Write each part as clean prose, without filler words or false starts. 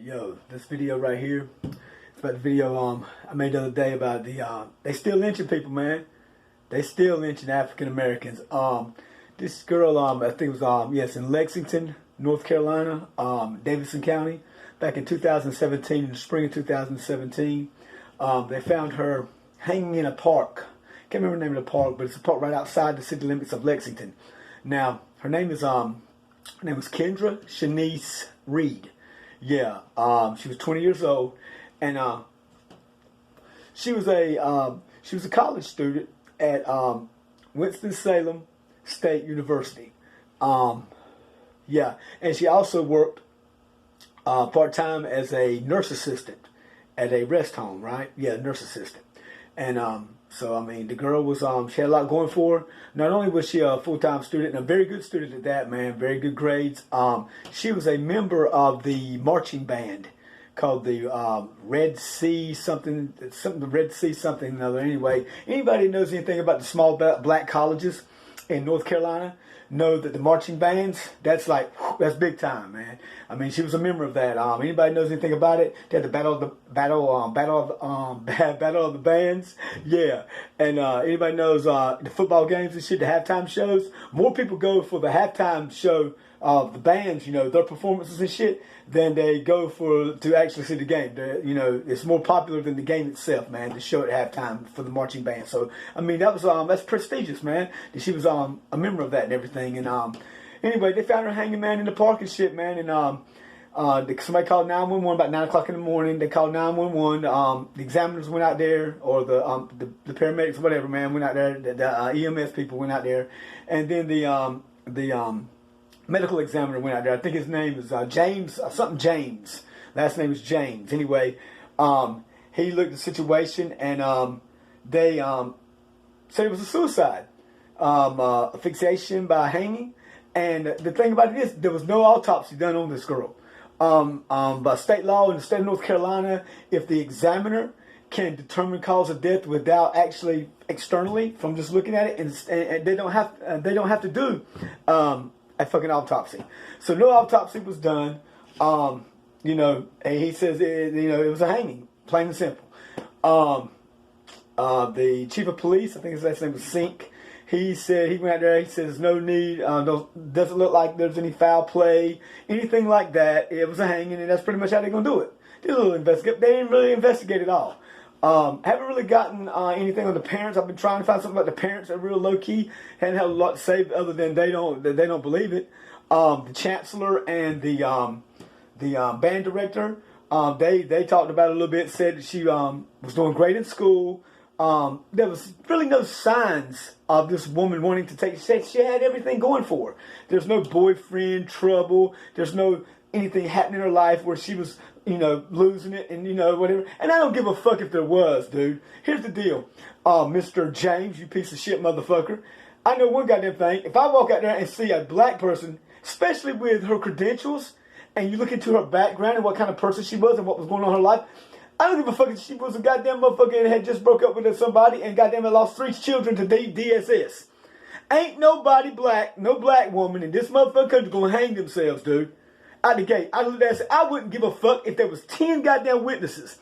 Yo, this video right here, it's about the video I made the other day about they still lynching people, man. They still lynching African Americans. This girl, I think it was yes, in Lexington, North Carolina, Davidson County, back in 2017, in the spring of 2017. They found her hanging in a park. Can't remember the name of the park, but it's a park right outside the city limits of Lexington. Now, her name was Kendra Reid. Yeah, she was 20 years old, and she was a college student at Winston-Salem State University. Yeah, and she also worked part-time as a nurse assistant at a rest home, right? Yeah, nurse assistant. And so, I mean, the girl was, she had a lot going for her. Not only was she a full-time student, and a very good student at that, man, very good grades. She was a member of the marching band called the Red Sea something, the Red Sea something or another. Anyway, anybody who knows anything about the small black colleges in North Carolina know that the marching bands, that's like, that's big time, man. I mean, she was a member of that. Anybody knows anything about it? They had the battle of the bands, yeah. And anybody knows the football games and shit, the halftime shows. More people go for the halftime show of the bands, you know, their performances and shit, than they go to actually see the game. You know, it's more popular than the game itself, man, the show at halftime for the marching band. So, I mean, that was that's prestigious, man. She was a member of that and everything. And anyway, they found her hanging, man, in the park and shit, man. And somebody called 911 about 9 o'clock in the morning. They called 911. The examiners went out there, or the paramedics, whatever, man, went out there. The EMS people went out there, and then the medical examiner went out there. I think his name is James, something James. Last name is James. Anyway, he looked at the situation, and they said it was a suicide, asphyxiation by hanging. And the thing about it is, there was no autopsy done on this girl. By state law in the state of North Carolina, if the examiner can determine cause of death without actually externally from just looking at it, and they don't have to do a fucking autopsy. So no autopsy was done. You know, and he says it was a hanging, plain and simple. The chief of police, I think his last name was Sink. He said, he went out there, he said there's no need, doesn't look like there's any foul play, anything like that. It was a hanging, and that's pretty much how they're going to do it. Did a little investigate. They didn't really investigate at all. Haven't really gotten anything on the parents. I've been trying to find something about the parents that are real low-key. Hadn't had a lot to say other than they don't believe it. The chancellor and the band director, they talked about it a little bit, said that she was doing great in school. There was really no signs of this woman wanting to take. She had everything going for her. There's no boyfriend trouble. There's no anything happening in her life where she was, you know, losing it and, you know, whatever. And I don't give a fuck if there was, dude. Here's the deal. Mr. James, you piece of shit motherfucker. I know one goddamn thing. If I walk out there and see a black person, especially with her credentials, and you look into her background and what kind of person she was and what was going on in her life, I don't give a fuck if she was a goddamn motherfucker and had just broke up with somebody and goddamn lost 3 children to DSS. Ain't nobody black, no black woman in this motherfucking country gonna hang themselves, dude. Out the gate. I wouldn't give a fuck if there was 10 goddamn witnesses,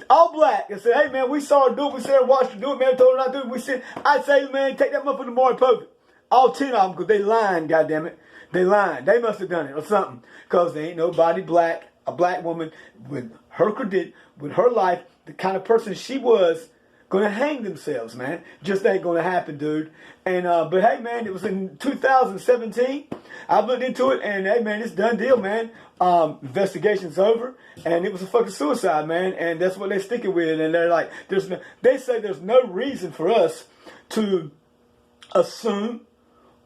all black, and said, hey man, we saw her do it, we saw her watch her do it, man, told her not to do it. I'd say, man, take that motherfucker to Maury Povey. All 10 of them, because they lying, goddammit. They lying. They must have done it or something. Because there ain't nobody black, a black woman with her credit, with her life, the kind of person she was, gonna hang themselves, man. Just ain't gonna happen, dude. And but hey, man, it was in 2017. I looked into it, and hey, man, it's done deal, man. Investigation's over, and it was a fucking suicide, man. And that's what they're sticking with. And they're like, they say there's no reason for us to assume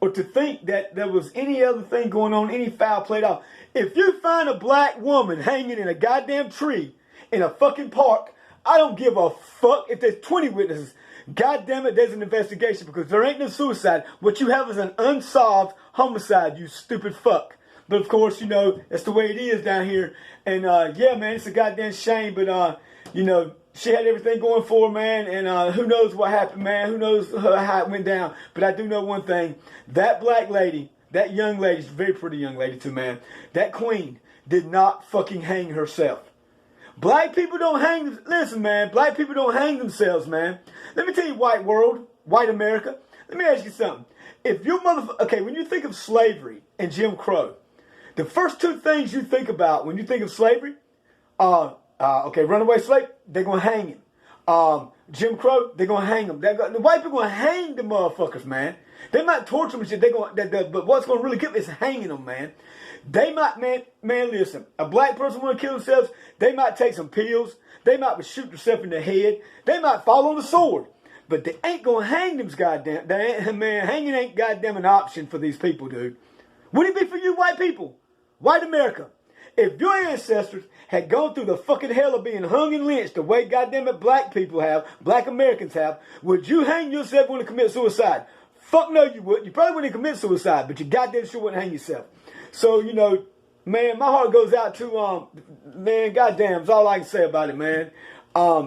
or to think that there was any other thing going on, any foul played out. If you find a black woman hanging in a goddamn tree in a fucking park, I don't give a fuck if there's 20 witnesses. God damn it, there's an investigation, because there ain't no suicide. What you have is an unsolved homicide, you stupid fuck. But of course, you know, that's the way it is down here. And yeah, man, it's a goddamn shame, but you know, she had everything going for her, man, and who knows what happened, man. Who knows how it went down. But I do know one thing. That black lady, that young lady, she's a very pretty young lady too, man. That queen, did not fucking hang herself. Black people don't hang. Listen, man. Black people don't hang themselves, man. Let me tell you, white world, white America. Let me ask you something. If you okay, when you think of slavery and Jim Crowe, the first two things you think about when you think of slavery, okay, runaway slave, they're gonna hang him. Jim Crowe, they're gonna hang him. The white people gonna hang the motherfuckers, man. They might torture them and shit. But what's gonna really kill them is hanging them, man. They might, man, listen. A black person want to kill themselves. They might take some pills. They might shoot themselves in the head. They might fall on the sword. But they ain't gonna hang them, goddamn. Man, hanging ain't goddamn an option for these people, dude. Would it be for you, white people, white America? If your ancestors had gone through the fucking hell of being hung and lynched the way goddamn it black people have, black Americans have, would you hang yourself when you commit suicide? Fuck no, you wouldn't. You probably wouldn't commit suicide, but you goddamn sure wouldn't hang yourself. So, you know, man, my heart goes out to, man, goddamn, that's all I can say about it, man.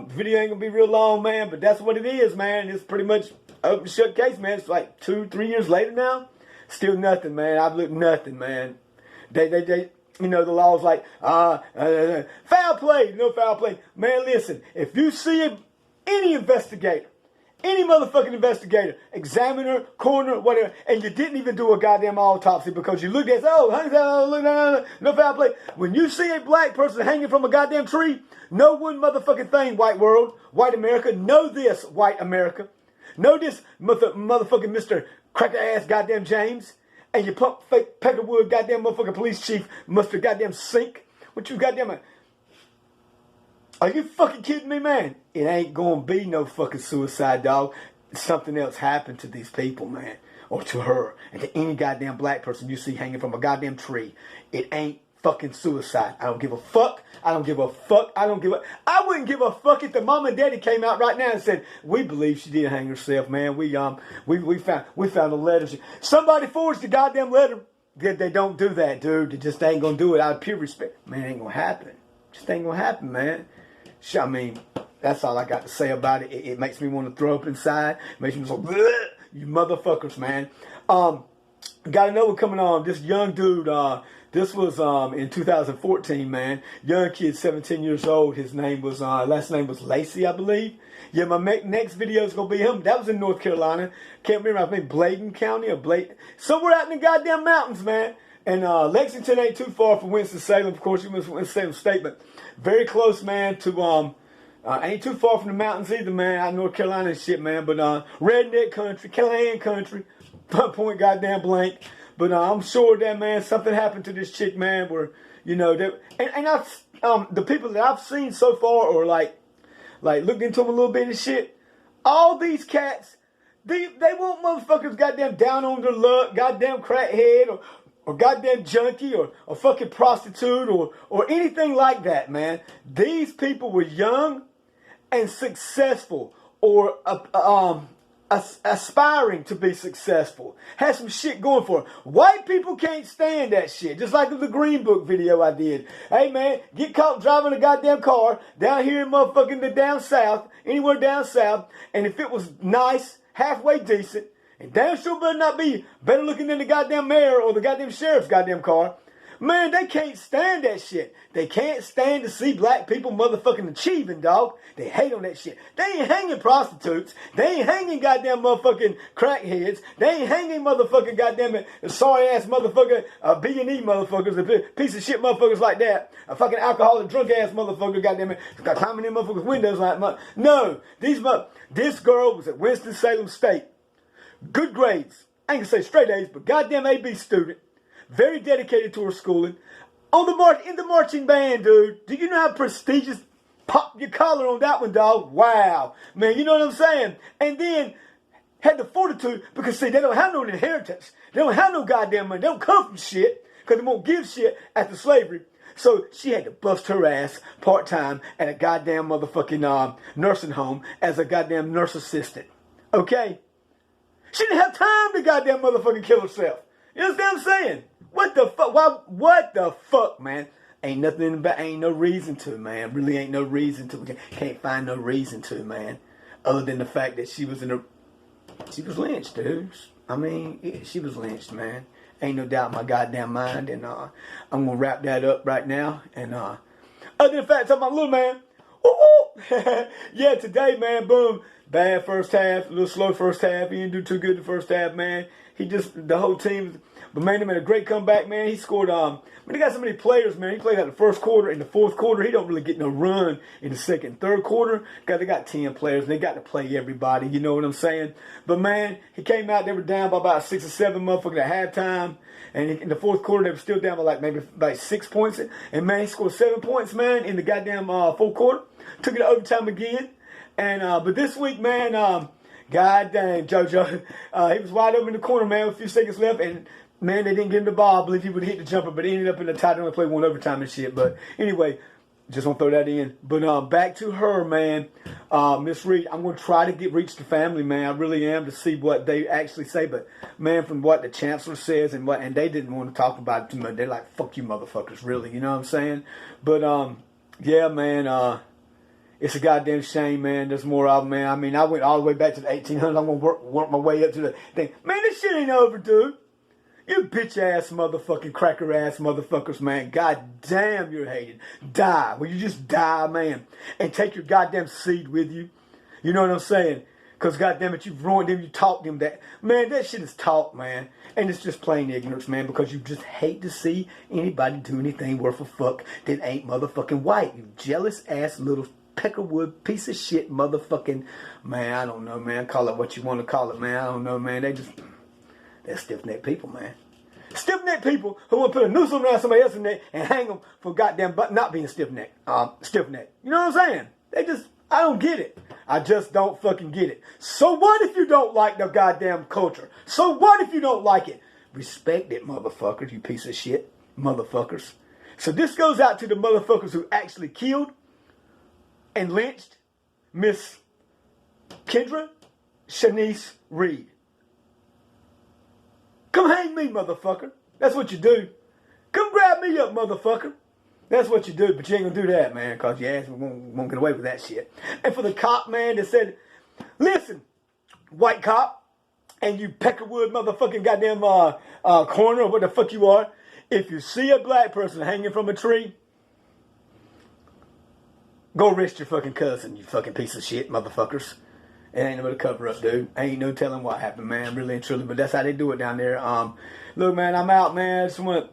Video ain't gonna be real long, man, but that's what it is, man. It's pretty much open shut case, man. It's like 2-3 years later now. Still nothing, man. I've looked nothing, man. They you know, the law's like, foul play, no foul play. Man, listen, if you see any investigator, any motherfucking investigator, examiner, coroner, whatever, and you didn't even do a goddamn autopsy because you looked at, no foul play. When you see a black person hanging from a goddamn tree, know one motherfucking thing, white world, white America, know this, white America. Know this, motherfucking Mr. Cracker-ass goddamn James, and you pump fake Peckerwood goddamn motherfucking police chief, Mr. goddamn Sink. What you goddamn... Are you fucking kidding me, man? It ain't gonna be no fucking suicide, dog. Something else happened to these people, man. Or to her. And to any goddamn black person you see hanging from a goddamn tree. It ain't fucking suicide. I don't give a fuck. I don't give a fuck. I wouldn't give a fuck if the mom and daddy came out right now and said, we believe she did hang herself, man. We found a letter. Somebody forged the goddamn letter. They don't do that, dude. They just ain't gonna do it out of pure respect. Man, it ain't gonna happen. Just ain't gonna happen, man. I mean, that's all I got to say about it. It makes me want to throw up inside. It makes me so, you motherfuckers, man. Got another coming on. This young dude, this was in 2014, man. Young kid, 17 years old. His name was, last name was Lacey, I believe. Yeah, my next video is going to be him. That was in North Carolina. Can't remember, I think Bladen County or somewhere out in the goddamn mountains, man. And Lexington ain't too far from Winston-Salem. Of course, you went to Winston-Salem State, but very close, man, to, ain't too far from the mountains either, man, out in North Carolina and shit, man. But redneck country, Callahan country, point goddamn blank. But I'm sure that, man, something happened to this chick, man, where, you know, and I've, the people that I've seen so far, or like looked into them a little bit and shit, all these cats, they want motherfuckers goddamn down on their luck, goddamn crackhead, or goddamn junkie, or fucking prostitute, or anything like that, man. These people were young and successful, or aspiring to be successful. Had some shit going for them. White people can't stand that shit. Just like the Green Book video I did. Hey, man, get caught driving a goddamn car down here in motherfucking the down south, anywhere down south, and if it was nice, halfway decent, and damn sure better not be better looking than the goddamn mayor or the goddamn sheriff's goddamn car. Man, they can't stand that shit. They can't stand to see black people motherfucking achieving, dog. They hate on that shit. They ain't hanging prostitutes. They ain't hanging goddamn motherfucking crackheads. They ain't hanging motherfucking goddamn sorry ass motherfucker, B&E motherfuckers, piece of shit motherfuckers like that. A fucking alcoholic drunk ass motherfucker, goddamn it, climbing in motherfuckers' windows like no. This girl was at Winston-Salem State. Good grades. I ain't gonna say straight A's, but goddamn AB student. Very dedicated to her schooling. In the marching band, dude. Do you know how prestigious? Pop your collar on that one, dog. Wow. Man, you know what I'm saying? And then had the fortitude, because see, they don't have no inheritance. They don't have no goddamn money. They don't come from shit, because they won't give shit after slavery. So she had to bust her ass part-time at a goddamn motherfucking nursing home as a goddamn nurse assistant. Okay? She didn't have time to goddamn motherfucking kill herself. You understand what I'm saying? What the fuck? What the fuck, man? Ain't nothing in the back. Ain't no reason to, man. Really ain't no reason to. We can't find no reason to, man. Other than the fact that she was lynched, dude. I mean, she was lynched, man. Ain't no doubt in my goddamn mind. And I'm going to wrap that up right now. And other than the fact, talking about little man. Yeah, today, man, boom. Bad first half, a little slow first half. He didn't do too good the first half, man. The whole team, but man, they made a great comeback, man. He scored, they got so many players, man. He played out the first quarter and the fourth quarter. He don't really get no run in the second and third quarter. They got 10 players, and they got to play everybody, you know what I'm saying? But man, he came out, they were down by about 6 or 7 motherfuckers at halftime. And in the fourth quarter, they were still down by maybe 6 points. And man, he scored 7 points, man, in the goddamn fourth quarter. Took it to overtime again. And but this week, man, god dang, JoJo, he was wide open in the corner, man, with a few seconds left, and man, they didn't give him the ball. I believe he would hit the jumper, but he ended up in the tie. They only played one overtime and shit. But anyway, just want to throw that in. But back to her, man, Miss Reid. I'm gonna try to reach the family, man. I really am, to see what they actually say. But man, from what the chancellor says and they didn't want to talk about it too much. They're like, "Fuck you, motherfuckers," really. You know what I'm saying? But yeah, man. It's a goddamn shame, man. There's more of them, man. I mean, I went all the way back to the 1800s. I'm going to work my way up to the thing. Man, this shit ain't over, dude. You bitch-ass motherfucking cracker-ass motherfuckers, man. God damn, you're hated. Die. Will you just die, man? And take your goddamn seed with you. You know what I'm saying? Because, goddamn it, you've ruined them. You taught them that. Man, that shit is taught, man. And it's just plain ignorance, man. Because you just hate to see anybody do anything worth a fuck that ain't motherfucking white. You jealous-ass little peckerwood piece of shit motherfucking, man, I don't know, man. Call it what you want to call it, man. I don't know, man. They're stiff-necked people, man. Stiff-necked people who want to put a noose around somebody else's neck and hang them for goddamn not being stiff-necked. Stiff-necked. You know what I'm saying? I don't get it. I just don't fucking get it. So what if you don't like the goddamn culture? So what if you don't like it? Respect it, motherfuckers, you piece of shit. Motherfuckers. So this goes out to the motherfuckers who actually killed and lynched Miss Kendra Reid. Come hang me, motherfucker. That's what you do. Come grab me up, motherfucker. That's what you do, but you ain't gonna do that, man, because your ass won't get away with that shit. And for the cop, man, that said, listen, white cop, and you peckerwood motherfucking goddamn corner, or what the fuck you are, if you see a black person hanging from a tree, go arrest your fucking cousin, you fucking piece of shit, motherfuckers. It ain't no but a cover up, dude. Ain't no telling what happened, man, really and truly. But that's how they do it down there. Look, man, I'm out, man. I just want,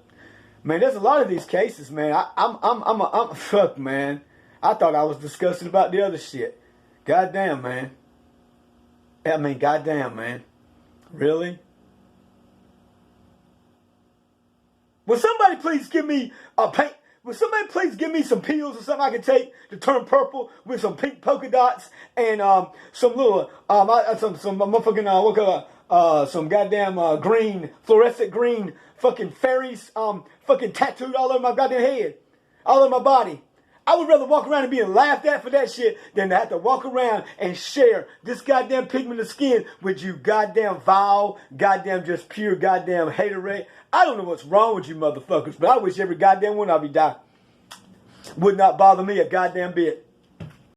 man, there's a lot of these cases, man. I'm fuck, man. I thought I was discussing about the other shit. Goddamn, man. I mean, goddamn, man. Really? Will somebody please give me a paint? Will somebody please give me some pills or something I can take to turn purple with some pink polka dots and some little some motherfucking some goddamn green, fluorescent green fucking fairies fucking tattooed all over my goddamn head, all over my body. I would rather walk around and being laughed at for that shit than to have to walk around and share this goddamn pigment of skin with you goddamn vile, goddamn just pure goddamn haterade. I don't know what's wrong with you motherfuckers, but I wish every goddamn one of you died. Would not bother me a goddamn bit.